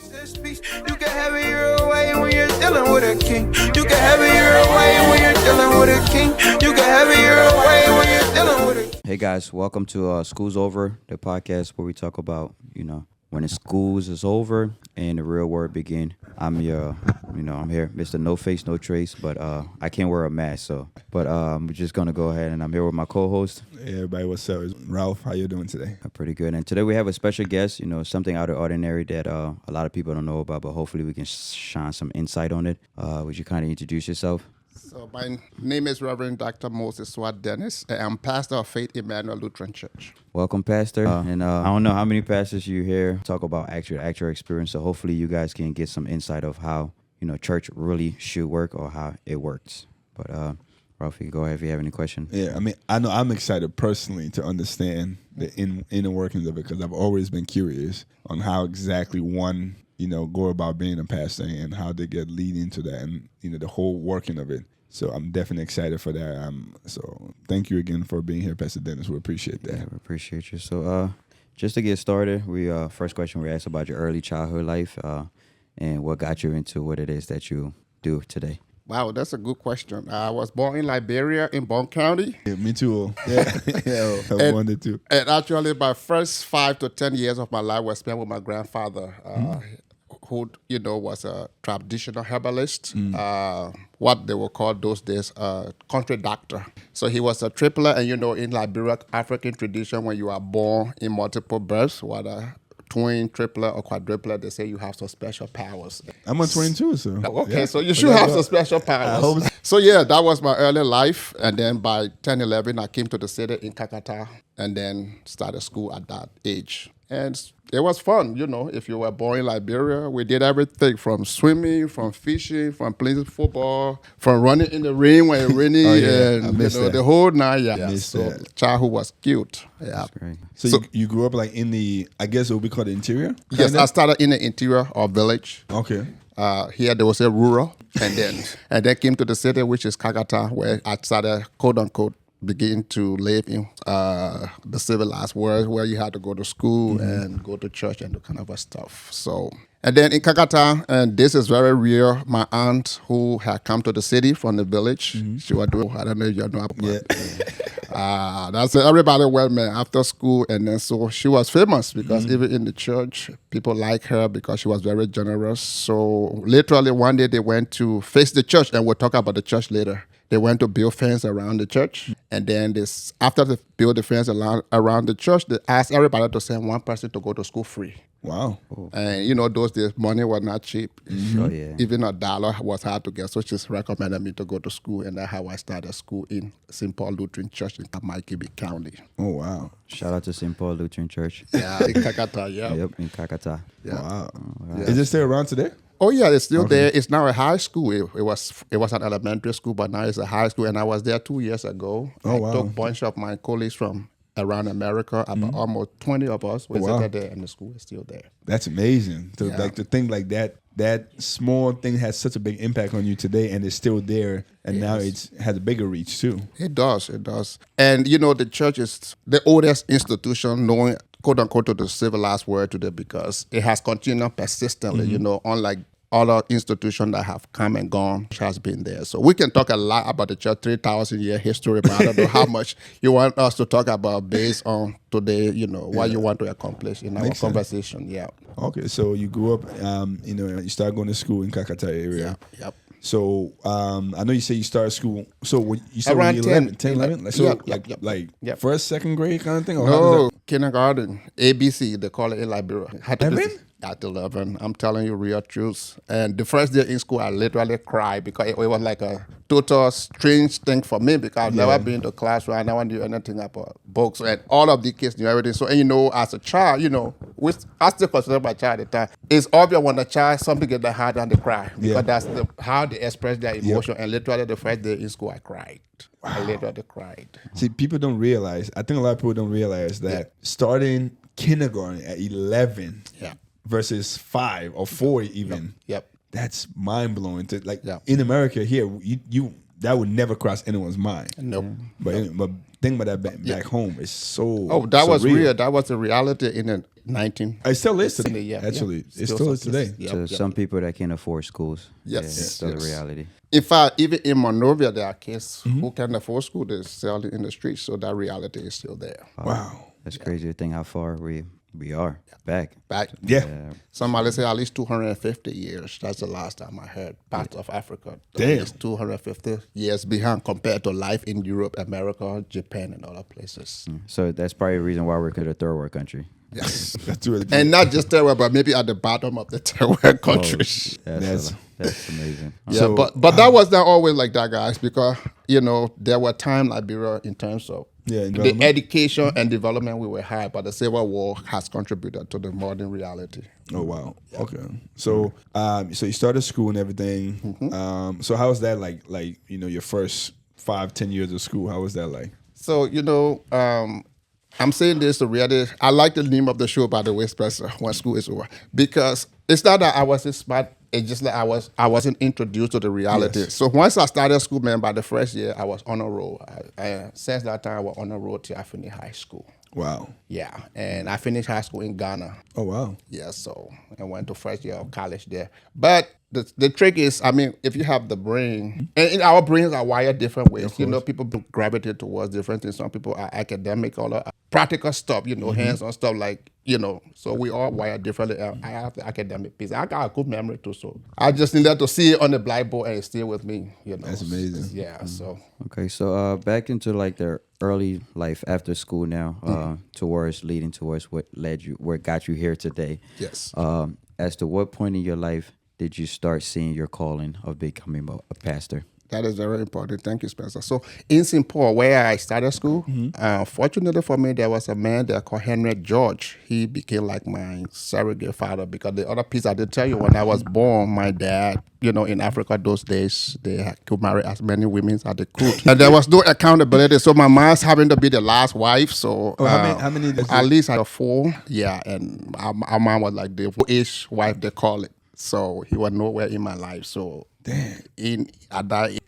You can have it your way when you're dealing with a king. You can have it your way when you're dealing with a king. You can have it your way when you're dealing with a king. Hey guys, welcome to School's Over, the podcast where we talk about, when the schools is over and the real world begin. I'm here, Mr. No Face, No Trace, but I can't wear a mask, But we're just gonna go ahead, and I'm here with my co-host. Hey everybody, what's up? It's Ralph, how you doing today? Pretty good. And today we have a special guest, something out of the ordinary that a lot of people don't know about, but hopefully we can shine some insight on it. Would you kind of introduce yourself? So my name is Reverend Dr. Moses Suah-Dennis, and I'm pastor of Faith Emmanuel Lutheran Church. Welcome, Pastor. And I don't know how many pastors you hear talk about actual experience, so hopefully you guys can get some insight of how, church really should work or how it works. But Ralph, you can go ahead if you have any questions. Yeah, I know I'm excited personally to understand the inner workings of it because I've always been curious on how exactly one, go about being a pastor and how they get lead into that and, the whole working of it. So I'm definitely excited for that. So thank you again for being here, Pastor Dennis. We appreciate that. Yeah, we appreciate you. So just to get started, first question we asked about your early childhood life and what got you into what it is that you do today. Wow, that's a good question. I was born in Liberia in Bond County. Yeah, me too. Yeah, I wanted to. And actually, my first 5 to 10 years of my life was spent with my grandfather, who, was a traditional herbalist, what they were called those days, country doctor. So he was a triplet, and, in Liberia, African tradition, when you are born in multiple births, whether twin, triplet, or quadruplet, they say you have some special powers. I'm a twin too, so. Okay, so you should have some special powers. So yeah, that was my early life. And then by 10, 11, I came to the city in Kakata and then started school at that age. And it was fun, if you were born in Liberia. We did everything from swimming, from fishing, from playing football, from running in the rain when it rained, and the whole night. Yeah. So childhood was cute. Yeah. That's great. So you grew up like in the, I guess it would be called the interior? Yes, I started in the interior of village. Okay. Here they will say rural, and then came to the city, which is Kakata, where I started, quote unquote, begin to live in the civilized world where you had to go to school and go to church and do kind of stuff. So, and then in Kakata, and this is very real, my aunt who had come to the city from the village, she was doing, I don't know if you know about that's it. Everybody went, man, after school. And then so she was famous because even in the church, people like her because she was very generous. So literally one day they went to face the church, and we'll talk about the church later. They went to build fence around the church. And then after they built the fence around the church, they asked everybody to send one person to go to school free. Wow. And those days money was not cheap. Sure, yeah. Even $1 was hard to get. So she recommended me to go to school. And that's how I started school in St. Paul Lutheran Church in Kamaikibi County. Oh, wow. Shout out to St. Paul Lutheran Church. Yeah, in Kakata, yeah. Yep, in Kakata. Yeah. Wow. Yeah. Is it still around today? Oh yeah, it's still there. It's now a high school. It was an elementary school, but now it's a high school. And I was there 2 years ago. Oh, wow. I took a bunch of my colleagues from around America. About almost 20 of us visited there, and the school is still there. That's amazing. To think like that small thing has such a big impact on you today, and it's still there, and now it has a bigger reach too. It does. And the church is the oldest institution known, quote unquote, to the civilized world today because it has continued persistently, unlike other institutions that have come and gone, has been there. So we can talk a lot about the church 3,000-year history, but I don't know how much you want us to talk about based on today, what you want to accomplish in our conversation. Yeah. Okay, so you grew up, you started going to school in Kakata area. Yeah. Yep. So I know you say you started school. So when you started around when 10, 11? So yep. First, second grade kind of thing? Or no, kindergarten, ABC, they call it in Liberia. At 11, I'm telling you real truth. And the first day in school, I literally cried because it was like a total strange thing for me because I've never been to classroom. I never knew anything about books. And all of the kids knew everything. So, as a child, I still consider my child at the time. It's obvious when a child, something get their heart and they cry because that's how they express their emotion. And literally the first day in school, I cried. Wow. I literally cried. See, people don't realize, I think a lot of people don't realize that starting kindergarten at 11 versus 5 or 4 even. Yep. That's mind blowing. In America here, you that would never cross anyone's mind. No. But think about that back home. It's so. That was real. real. That was the reality in the 19. It still is today. Yeah, Actually, yeah. it still is today. Yep, To yep. some people that can't afford schools. Yes, Yeah, it's still yes. a reality. In fact, even in Monrovia, there are kids who can afford school. They're selling in the streets, so that reality is still there. Wow. That's crazy to think how far we are back. Back, Yeah. somebody say at least 250 years. That's the last time I heard. Parts of Africa, Damn. at least 250 years behind compared to life in Europe, America, Japan, and other places. So that's probably the reason why we're considered a third world country. Yes. That's really And not just third world, but maybe at the bottom of the third world countries. That's amazing. Yeah, So, but that was not always like that, guys, because there were times Liberia in terms of the development. education and development we were high, but the Civil War has contributed to the modern reality. Oh wow. Okay. So so you started school and everything. So how was that like your first 5-10 years of school? How was that like? So I'm saying this to reality. I like the name of the show, by the way, Spencer, when school is over, because it's not that I wasn't smart. It's just like I wasn't introduced to the reality. Yes. So once I started school, man, by the first year, I was on a roll. Since that time, I was on a roll till I finished high school. Wow. Yeah, and I finished high school in Ghana. Oh wow. Yeah, so I went to first year of college there. But the trick is, if you have the brain, and our brains are wired different ways. People gravitate towards different things. Some people are academic, or practical stuff, hands-on stuff so we all wired differently. I have the academic piece. I got a good memory too, so I just needed to see it on the blackboard and it stay with me, That's amazing. Yeah, so. Okay, so back into like their early life after school now, leading towards what got you here today. Yes. As to what point in your life did you start seeing your calling of becoming a pastor? That is very important. Thank you, Spencer. So in St. Paul, where I started school, fortunately for me, there was a man there called Henry George. He became like my surrogate father, because the other piece I did tell you, when I was born, my dad, in Africa those days, they could marry as many women as they could. And there was no accountability. So my mom's having to be the last wife. So how many at least I had 4. Yeah, and our mom was like the age wife, they call it. So he was nowhere in my life. So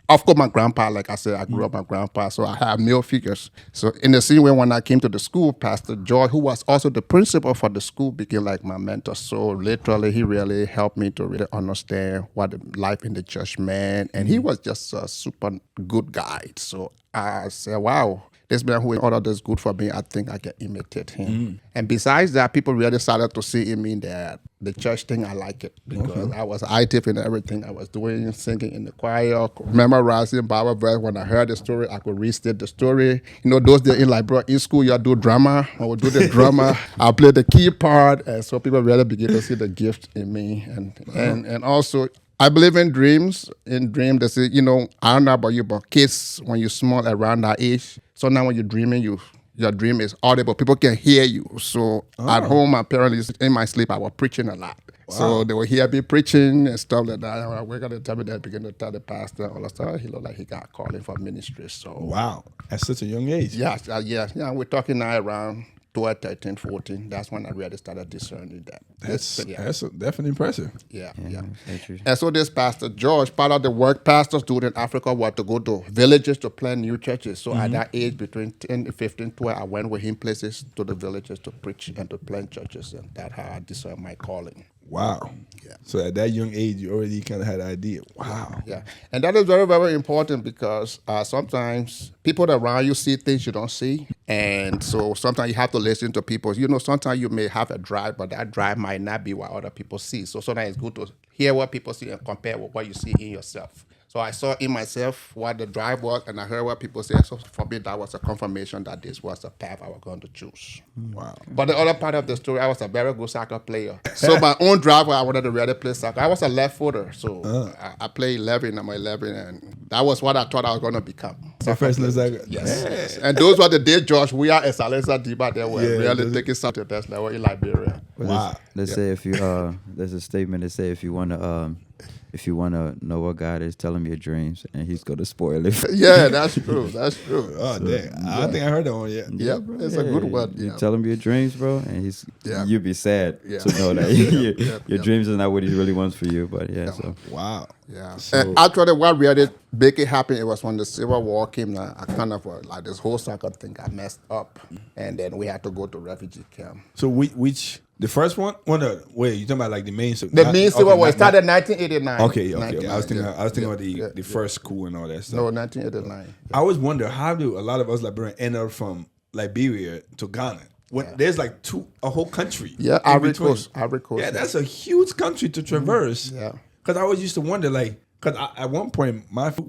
of course, my grandpa, like I said, I grew up with my grandpa, so I have male figures. So in the same way, when I came to the school, Pastor George, who was also the principal for the school, became like my mentor. So literally, he really helped me to really understand what life in the church meant. And he was just a super good guy. So I said, wow, this man who all of this good for me, I think I can imitate him. And besides that, people really started to see in me that the church thing, I like it, because I was active in everything I was doing, singing in the choir, memorizing Bible verse. When I heard the story, I could restate the story. Those days in Liberia, in school, you do drama. I would do the drama. I played the key part, and so people really begin to see the gift in me. And also, I believe in dreams. In dreams, they say, I don't know about you, but kids, when you're small around that age, so now when you're dreaming, your dream is audible. People can hear you. So at home, my parents, in my sleep, I was preaching a lot. Wow. So they would hear me preaching and stuff like that. We're going to tell me that, begin to tell the pastor, all that stuff. He looked like he got calling for ministry. So wow, at such a young age. Yeah. We're talking now around 12, 13, 14. That's when I really started discerning that. That's definitely impressive. Yeah. True. And so this Pastor George, part of the work pastors do in Africa was to go to villages to plant new churches. So at that age, between 10 and 15, 12, I went with him places to the villages to preach and to plant churches. And that's how I discerned my calling. Wow. Yeah. So at that young age, you already kind of had an idea. Wow. Yeah. And that is very, very important, because sometimes people around you see things you don't see. And so sometimes you have to listen to people. Sometimes you may have a drive, but that drive might not be what other people see. So sometimes it's good to hear what people see and compare with what you see in yourself. So I saw in myself what the drive was, and I heard what people say. So for me, that was a confirmation that this was the path I was going to choose. Wow. But the other part of the story, I was a very good soccer player. So my own drive, I wanted to really play soccer. I was a left footer, so I played 11. I'm 11, and that was what I thought I was going to become. Professional soccer. Yes. And those were the days, Josh, we are as Salesa Diba, they were really taking something that's level in Liberia. Wow. Let's say if you there's a statement that say if you want to know what God is, tell him your dreams, and he's going to spoil it. Yeah, that's true. That's true. Oh, dang. I don't think I heard that one yet. Yeah, it's a good one. You Yeah. tell him your dreams, bro, and you'd be sad Yeah. to know that your dreams are not what he really wants for you. But so Wow. Yeah. So- And actually, what really make it happen, it was when the Civil War came. I kind of like this whole soccer thing got messed up, and then we had to go to refugee camp. So which The first one? Well, no, wait, you talking about like the main? The main civil war not- started in 1989. Okay. I was 99, thinking. yeah. I was thinking Yeah, about the first school and all that stuff. No, 1989. I always wonder how do a lot of us Liberians end up from Liberia to Ghana? When there's like a whole country. Yeah, in Ivory between. Coast. Ivory Coast. Yeah, that's a huge country to traverse. Yeah. Because I always used to wonder, like, because at one point I think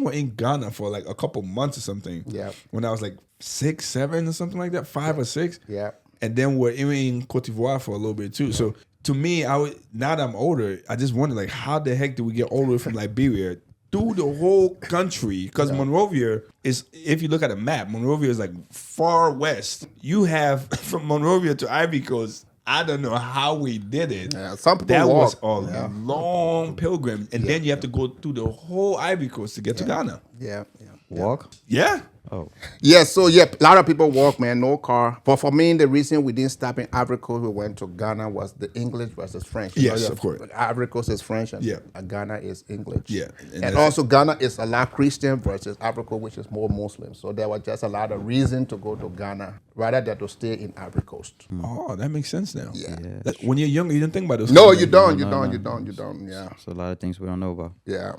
we're in Ghana for like a couple months or something. Yeah. When I was like 6, 7 or something like that, 5 or 6. Yeah. And then we're in Cote d'Ivoire for a little bit too. So to me, now that I'm older, I just wonder like how the heck did we get all the way from Liberia through the whole country? Because Monrovia is, if you look at a map, Monrovia is like far west. You have from Monrovia to Ivory Coast. I don't know how we did it. Yeah, some people that walk. was a long pilgrim, and then you have to go through the whole Ivory Coast to get to Ghana. Yeah. Walk? Yeah. Oh. Yeah, so a lot of people walk, man, no car. But for me, the reason we didn't stop in Ivory Coast, we went to Ghana was the English versus French. Yes, of course. Ivory Coast is French and Yeah. Ghana is English. Yeah. And also Ghana is a lot Christian versus Ivory Coast, which is more Muslim. So there was just a lot of reason to go to Ghana rather than to stay in Ivory Coast. Oh, that makes sense now. Yeah. Like, when you're younger, you don't think about those. No, things. you don't. You no. don't. Yeah. It's a lot of things we don't know about. Yeah.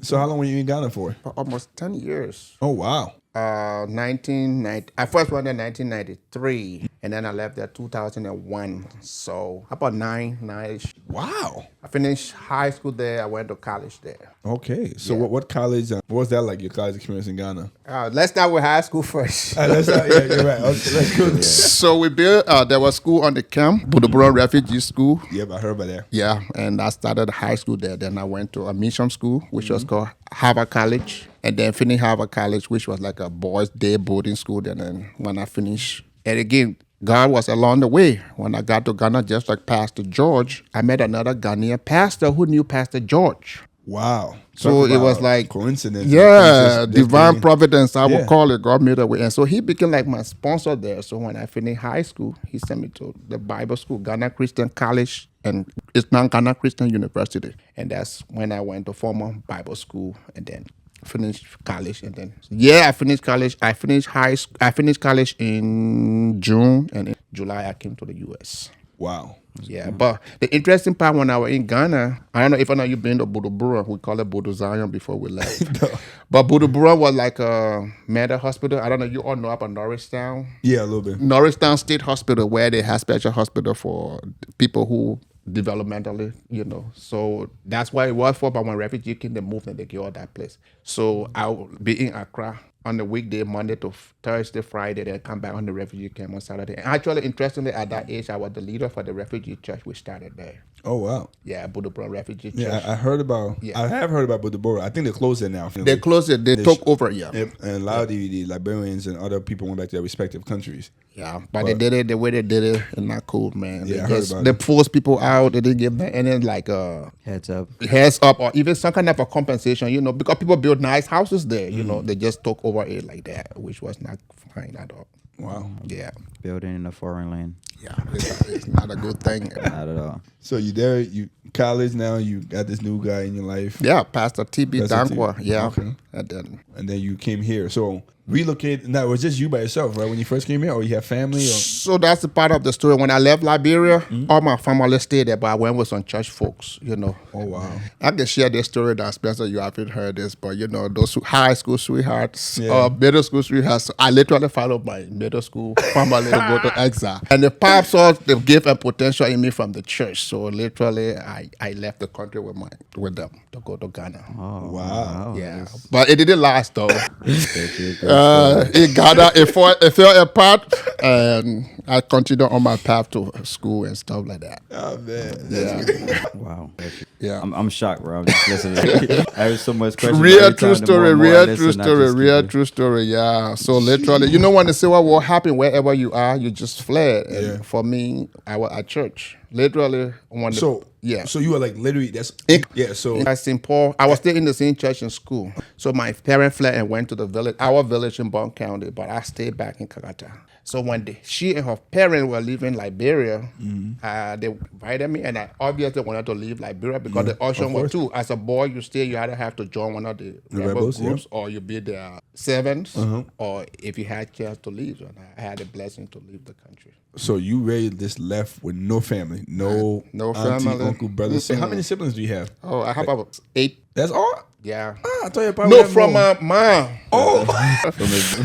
So how long were you in Ghana for? For almost 10 years. Oh wow. 1990. I first went there in 1993, and then I left there 2001. So about nine-ish. Wow. I finished high school there. I went to college there. Okay. So what college? What was that like? Your college experience in Ghana? Let's start with high school first. Yeah, you're right. Okay, let's go there. So we built. There was school on the camp, Budubron Refugee School. Yep, I heard about that. Yeah, and I started high school there. Then I went to a mission school, which was called Harvard College, and then finished Harvard College, which was like a boys' day boarding school. Then when I finished, and again, God was along the way. When I got to Ghana, just like Pastor George, I met another Ghanaian pastor who knew Pastor George. Wow. So Talk it was about like coincidence. Yeah, Just divine being- providence, I would Yeah. call it. God made a way. And so he became like my sponsor there. So when I finished high school, he sent me to the Bible school, Ghana Christian College, and it's now Ghana Christian University. And that's when I went to former Bible school and then finished college. And then, I finished college. I finished college in June, and in July I came to the U.S. Wow. Yeah, but the interesting part when I was in Ghana, I don't know if I know you've been to Budubura. We call it Budu Zion before we left. But Budubura was like a mental hospital. I don't know, you all know about Norristown? Yeah, a little bit. Norristown State Hospital, where they have special hospital for people who developmentally, So that's why it was for, but when refugee came, they moved and they got that place. So I would be in Accra on the weekday, Monday to Thursday, Friday, then come back on the refugee camp on Saturday. And actually, interestingly, at that age, I was the leader for the refugee church we started there. Oh wow. Yeah, Budubura Refugee Church. Yeah, I heard about. Yeah. I have heard about Budubora. I think they closed it now. They closed it. They took over, yeah. Yep, and a lot of the Liberians and other people went back to their respective countries. Yeah, but they did it the way they did it, and not cool, man. Yeah, I They heard just about they it. forced people out. They didn't give them any like Heads up. heads up or even some kind of a compensation, because people build nice houses there. They just took over it like that, which was not fine at all. Wow. Yeah, Building in a foreign land. yeah, it's not a good thing. Not at all. So you there? You college now? You got this new guy in your life, Yeah, Pastor T.B. Pastor T. Dankwa. Yeah, Okay. and then and then you came here. So relocate. Now it was just you by yourself, right? When you first came here, or you have family? Or so that's the part of the story. When I left Liberia, all my family stayed there, but I went with some church folks, oh wow. I can share this story that Spencer, you haven't heard this, but those high school sweethearts, Yeah. middle school sweethearts, I literally followed my middle school family to go to exile. And the pop saw the gift and potential in me from the church. So literally I left the country with them to go to Ghana. Oh, Wow. Yeah. But it didn't last though. That's In Ghana, it fell apart, and I continued on my path to school and stuff like that. Oh man. Yeah. wow. Yeah. I'm shocked, bro. I'm just listening. I have so much questions. Real Every true time, the story, more I real listen, true I story, just real keep- true story. Yeah. So literally, when the Civil War happened, wherever you are, you just fled. And Yeah. for me, I was at church. Literally, So yeah. So you were like literally yeah. So At St. Paul, I was still in the same church in school. So my parents fled and went to the village, our village in Bond County, but I stayed back in Kakata. So when she and her parents were leaving Liberia, they invited me, and I obviously wanted to leave Liberia because the option was two. As a boy, you either have to join one of the rebel groups, or you be their servants, or if you had a chance to leave. And I had a blessing to leave the country. So you really just left with no family, no auntie, family, uncle, brother. So how many siblings do you have? Oh, I have about 8. That's all. Yeah. I thought you probably had from more. my mom. Oh,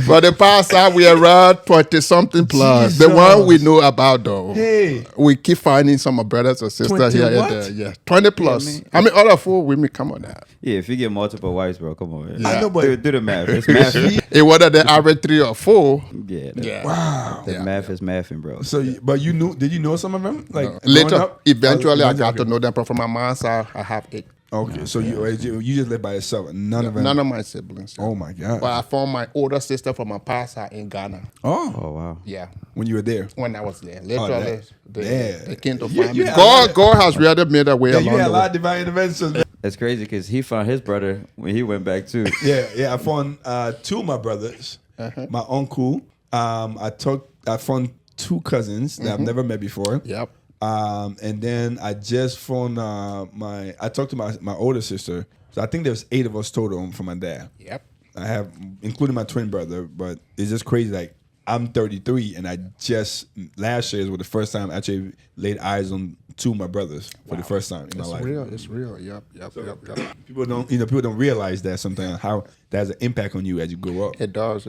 For the past time, we are around 40-something plus. The one we know about, though. Hey. We keep finding some brothers or sisters 20 here what? and there. Yeah, 20 plus. man. I mean, all of 4 women, come on now. Yeah, if you get multiple wives, bro, come on, man. I know, but Do the math. It's math. It whether the average 3 or 4. Yeah. wow. The math is mathing, bro. So, but you knew? Did you know some of them? Like growing Later, up? eventually, I Okay. got to know them. But from my mom's side, I have 8. Okay, so you just live by yourself. None of them. None of my siblings. Oh my God. But I found my older sister from my past side in Ghana. Oh, Oh wow. Yeah. when you were there. When I was there. Literally, they came to You- find you me. had- God has really made a way Yeah, you along had a the lot way. of divine interventions. That's crazy because he found his brother when he went back too. Yeah. I found 2 of my brothers, my uncle. I found 2 cousins that I've never met before. Yep. And then I just found I talked to my older sister. So I think there was 8 of us total from my dad. Yep. I have, including my twin brother, but it's just crazy. Like I'm 33, and I just last year was the first time I actually laid eyes on 2 of my brothers for the first time in my life. It's real. Yep. People don't realize that sometimes how that has an impact on you as you grow up. It does.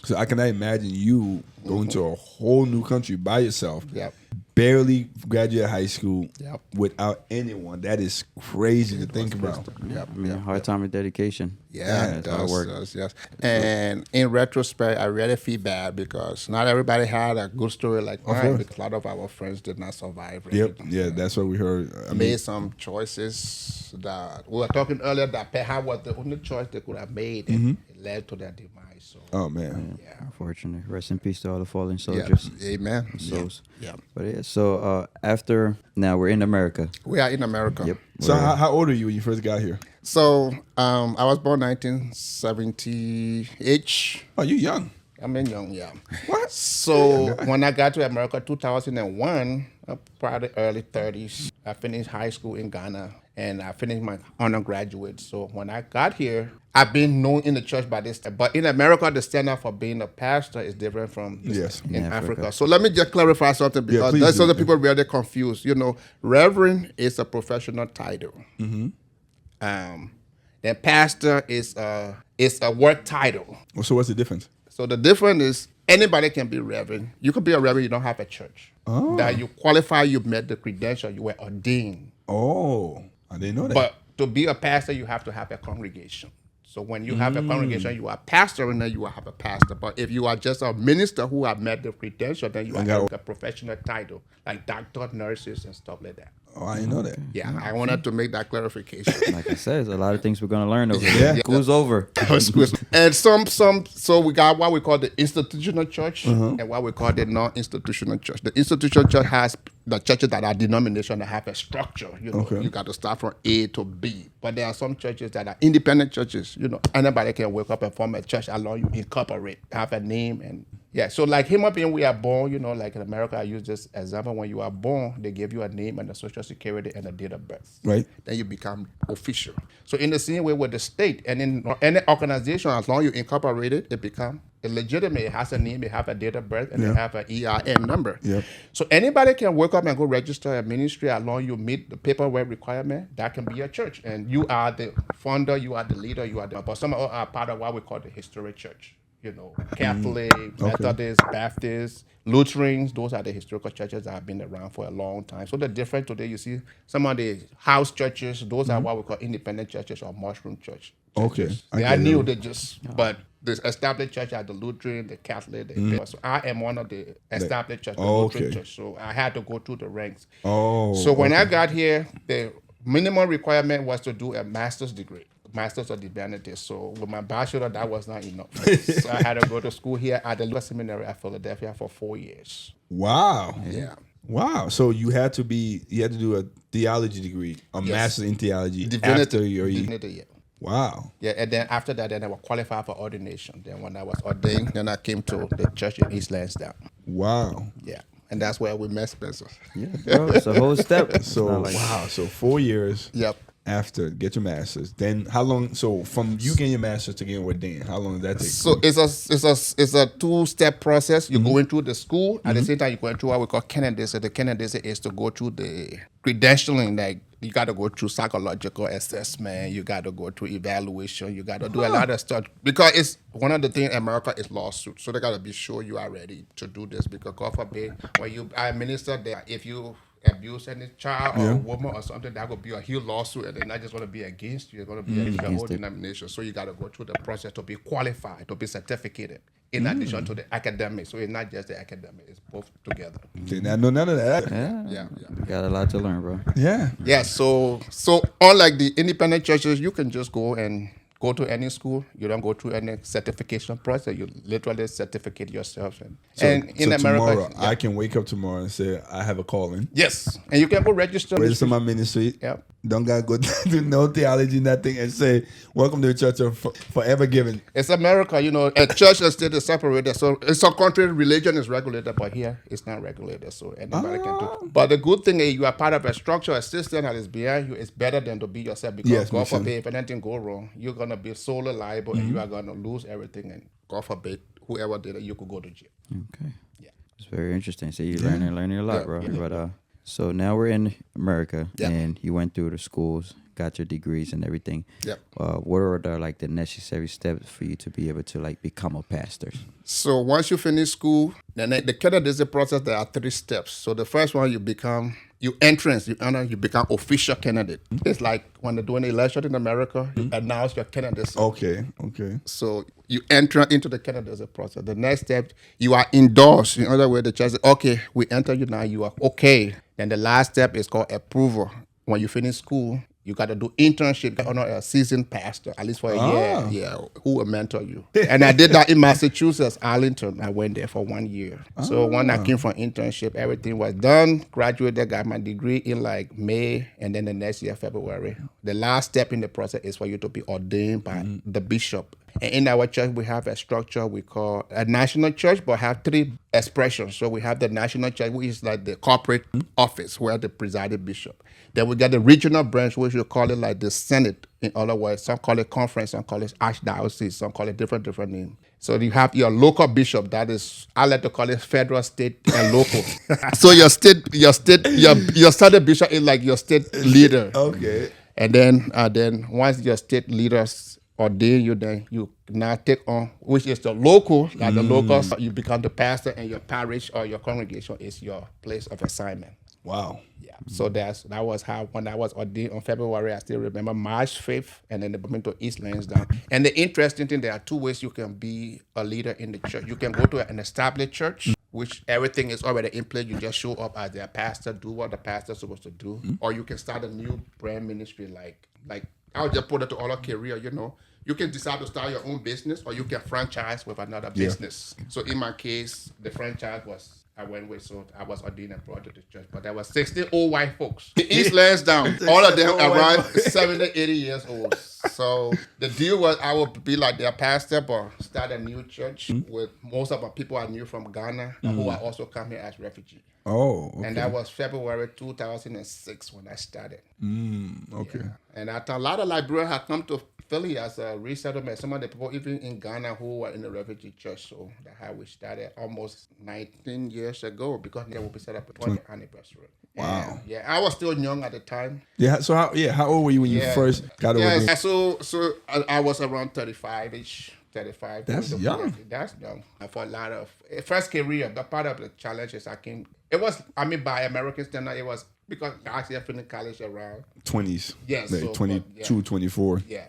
So I cannot imagine you going to a whole new country by yourself. Yep. Barely graduate high school Yep. without anyone. That is crazy to think about. Yep. Yeah, hard time and dedication. Yeah, it it's hard work. does, yes. And in retrospect, I really feel bad because not everybody had a good story like mine. course. Because a lot of our friends did not survive. Yep. Yeah, that's what we heard. I mean, Made some choices that we were talking earlier that perhaps was the only choice they could have made, and it led to their demise. So, oh man. yeah. Unfortunately, rest in peace to all the fallen Yeah. soldiers. Amen. Souls. Yeah. But yeah, so after now we're in America. We are in America. Yep. So how old are you when you first got here? So I was born 1970-ish. Oh, you young. I'm in young, yeah. What? So when I got to America 2001, probably early 30s, I finished high school in Ghana and I finished my undergraduate. So when I got here, I've been known in the church by this time. But in America, the standard for being a pastor is different from Yes. in In Africa. Africa. So let me just clarify something because please that's do. other people really confused. You know, reverend is a professional title. Then pastor is a work title. So what's the difference? So the difference is anybody can be reverend. You could be a reverend, you don't have a church. That you qualify, you met the credential, you were ordained. Oh, I didn't know that. But to be a pastor, you have to have a congregation. So when you have a congregation, you are pastor, and then you will have a pastor. But if you are just a minister who have met the credential, then you have a professional title, like doctor, nurses, and stuff like that. Oh, I didn't know that. Yeah, I wanted to make that clarification. Like I said, there's a lot of things we're gonna learn over Yeah. here. School's over. And so we got what we call the institutional church and what we call the non-institutional church. The institutional church has the churches that are denomination that have a structure. You know, Okay. you got to start from A to B. But there are some churches that are independent churches. You know, anybody can wake up and form a church as long as you incorporate, have a name, and yeah. So like him up in we are born. You know, like in America, I use this example. When you are born, they give you a name and a social security and a date of birth. Right. Then you become official. So in the same way with the state and in any organization, as long as you incorporate it, it becomes legitimate. It has a name, it has a date of birth, and it have an EIN number. Yep. So anybody can wake up and go register a ministry as long as you meet the paperwork requirement. That can be a church, and you are the founder, you are the leader, you are the. But some of us are part of what we call the historic church. You know, Catholic, Methodist, Baptist, Lutherans. Those are the historical churches that have been around for a long time. So the difference today, you see, some of the house churches, those are what we call independent churches or mushroom church. Okay. I They are get new. it. They just, but the established church are the Lutheran, the Catholic. The So I am one of the established church, the Lutheran okay. church. So I had to go through the ranks. Oh. So when I got here, the minimum requirement was to do a master's degree, master's of divinity. So with my bachelor, that was not enough. So I had to go to school here at the Seminary at Philadelphia for 4 years. Wow. Yeah. Wow. So you had to do a theology degree, a master's in theology after your Divinity, yeah. Wow. Yeah, and then after that, then I was qualified for ordination. Then when I was ordained, then I came to the church in East Lansdowne. Wow. Yeah. And that's where we met Spencer. Yeah, bro, it's a whole step. It's So not like- wow. So 4 years. Yep. After get your master's, then how long? So from you getting your master's to getting ordained, how long does that take? So it's a 2-step process. You're going through the school at the same time you're going through what we call candidacy. The candidacy is to go through the credentialing. Like you got to go through psychological assessment. You got to go through evaluation. You got to do a lot of stuff because it's one of the things in America is lawsuit. So they got to be sure you are ready to do this because God forbid when you are a minister there, if you abuse any child or a woman or something, that could be a huge lawsuit, and they're not just going to be against you, it's going to be against your whole denomination. So you got to go through the process to be qualified, to be certificated, in addition to the academic. So it's not just the academic, it's both together. Did not know none of that. Yeah. Got a lot to learn, bro. Yeah. Yeah, so unlike the independent churches, you can just go to any school. You don't go through any certification process. You literally certificate yourself. And in America, tomorrow, I can wake up tomorrow and say I have a calling. yes, and you can go register. Register my ministry. Yep. Don't gotta go do no theology, nothing, and say welcome to the church of forever giving. It's America, a church and state is separated. So in some country, religion is regulated, but here it's not regulated. So anybody can do. But the good thing is you are part of a structure, a system that is behind you. It's better than to be yourself because Yes, God makes sense. forbid if anything go wrong, you're gonna be solely liable and you are gonna lose everything. And God forbid whoever did it, you could go to jail. Okay. Yeah. It's very interesting. So you're learning a lot, Yeah, bro. yeah. But so now we're in America, Yeah. and you went through the schools, got your degrees and everything. Yep. What are the necessary steps for you to be able to become a pastor? So once you finish school, then the candidacy process, there are 3 steps. So the first one, you become official candidate. It's like when they're doing an election in America, you announce your candidacy. Okay. So you enter into the candidacy process. The next step, you are endorsed. In other words, the church says, okay, we enter you now, you are okay. Then the last step is called approval. When you finish school, you got to do internship under a seasoned pastor, at least for a year. Yeah, who will mentor you. And I did that in Massachusetts, Arlington. I went there for 1 year. So when I came from internship, everything was done. Graduated, got my degree in May, and then the next year, February. The last step in the process is for you to be ordained by the bishop. And in our church, we have a structure we call a national church, but have 3 expressions. So we have the national church, which is like the corporate office where the presiding bishop. Then we got the regional branch, which you call it the Senate. In other words, some call it conference, some call it archdiocese, some call it different names. So you have your local bishop. That is, I like to call it federal, state, and local. So your state bishop is like your state leader. Okay. And then once your state leaders ordain you, then you now take on, which is the local, the locals, you become the pastor, and your parish or your congregation is your place of assignment. Wow. Yeah. So that was how, when I was ordained on February, I still remember March 5th, and then they put me to East Lansdowne. And the interesting thing, there are 2 ways you can be a leader in the church. You can go to an established church, which everything is already in place. You just show up as their pastor, do what the pastor's supposed to do. Or you can start a new brand ministry like I'll just put it to all our career, You can decide to start your own business, or you can franchise with another business. So in my case, the franchise I went with, so I was ordained and brought to the church. But there were 16 old white folks in East Lansdowne. All of them around 70, 80 years old. So the deal was I would be like their pastor, but start a new church with most of the people I knew from Ghana who are also coming as refugees. Oh, okay. And that was February 2006 when I started. Okay. Yeah. And a lot of Liberians had come to Philly as a resettlement. Some of the people even in Ghana who were in the refugee church. So that's how we started almost 19 years ago, because they will be set up a 20th anniversary. Wow. And, I was still young at the time. Yeah. So how old were you when you first got ordained? Yeah. So I was around 35-ish. 35. That's young. That's young. For a lot of first career, but part of the challenge is by American standard, it was because I actually finished college around 20s. Yeah, like 22, 24. Yeah,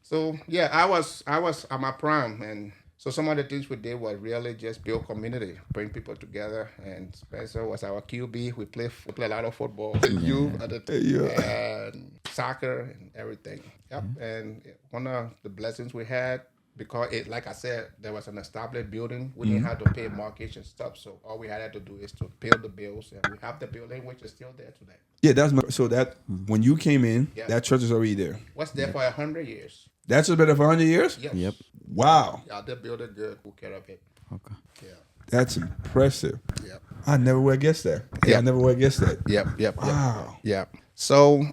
so I was at my prime, and so some of the things we did was really just build community, bring people together. And Spencer was our QB. We play a lot of football, youth at the time, and soccer and everything. Yep. And one of the blessings we had, because like I said, there was an established building. We didn't have to pay mortgage and stuff. So all we had to do is to pay the bills, and we have the building, which is still there today. Yeah, when you came in, that church is already there. Was there for 100 years. That's been there for 100 years? Yes. Yep. Wow. Yeah, they built it good. Who care of it? Okay. Yeah. That's impressive. Yep. I never would have guessed that. Yeah, I never would have guessed that. Yep. Wow. Yep. So,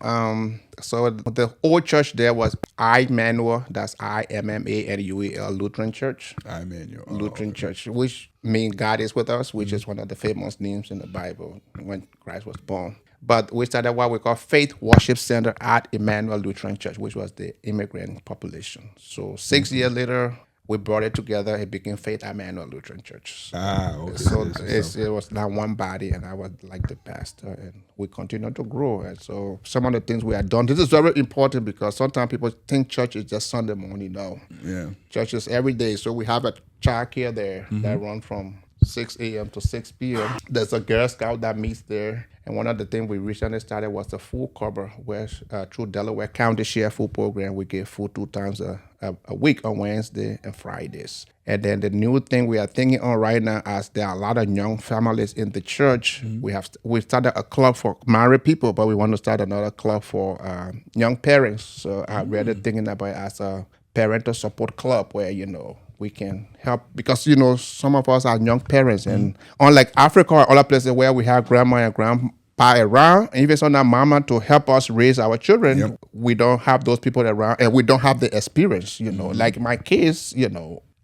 so the old church there was Immanuel. That's IMMANUEL Lutheran Church. Immanuel. Lutheran Church, which means God is with us, which is one of the famous names in the Bible when Christ was born. But we started what we call Faith Worship Center at Emmanuel Lutheran Church, which was the immigrant population. So 6 years later, we brought it together. It became Faith Emmanuel Lutheran Church. Okay. So it was now one body, and I was like the pastor, and we continue to grow. And so some of the things we have done, this is very important because sometimes people think church is just Sunday morning. No. Yeah. Church is every day. So we have a child care there that runs from 6 a.m. to 6 p.m. There's a Girl Scout that meets there. And one of the things we recently started was the food cover, where through Delaware County Share Food Program, we give food 2 times a week on Wednesday and Fridays. And then the new thing we are thinking on right now, as there are a lot of young families in the church, we started a club for married people, but we want to start another club for young parents. So I'm really thinking about it as a parental support club where, we can help, because some of us are young parents, and unlike Africa or other places where we have grandma and grandpa around, and even some mama to help us raise our children, we don't have those people around, and we don't have the experience. Like my kids,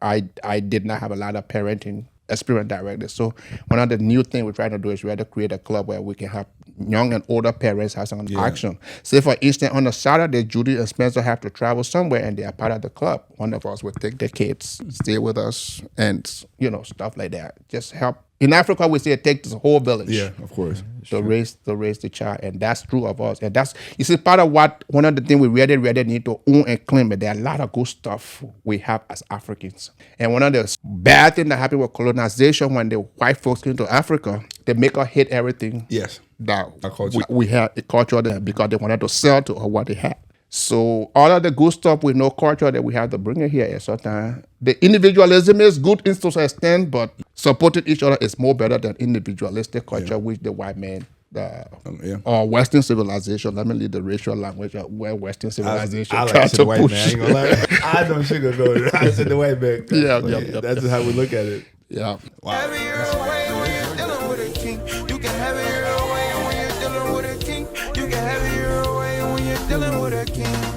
I did not have a lot of parenting experience directly. So one of the new things we're trying to do is we have to create a club where we can have young and older parents have some action. Say, for instance, on a Saturday, Judy and Spencer have to travel somewhere and they are part of the club. One of us will take the kids, stay with us, and, stuff like that. Just help. In Africa, we say it takes the whole village. Yeah, of course. To raise the child, and that's true of us. And that's, part of one of the things we really need to own and claim. But there are a lot of good stuff we have as Africans. And one of the bad things that happened with colonization, when the white folks came to Africa, they make us hate everything. Yes. That Our culture. we had a culture there because they wanted to sell to us what they had. So all of the good stuff with no culture that we have to bring it here at some time. The individualism is good in to some extent, but supporting each other is more better than individualistic culture, which the white man, or Western civilization. Let me leave the racial language where Western civilization I like try the to white push. man. I ain't gonna lie. I don't sugarcoat it. I said the white man. Yeah. That's just how we look at it. Yeah. Have it your way when you're dealing with a king. You can have it your way when you're dealing with a king. You can have it your way when you're dealing with a king.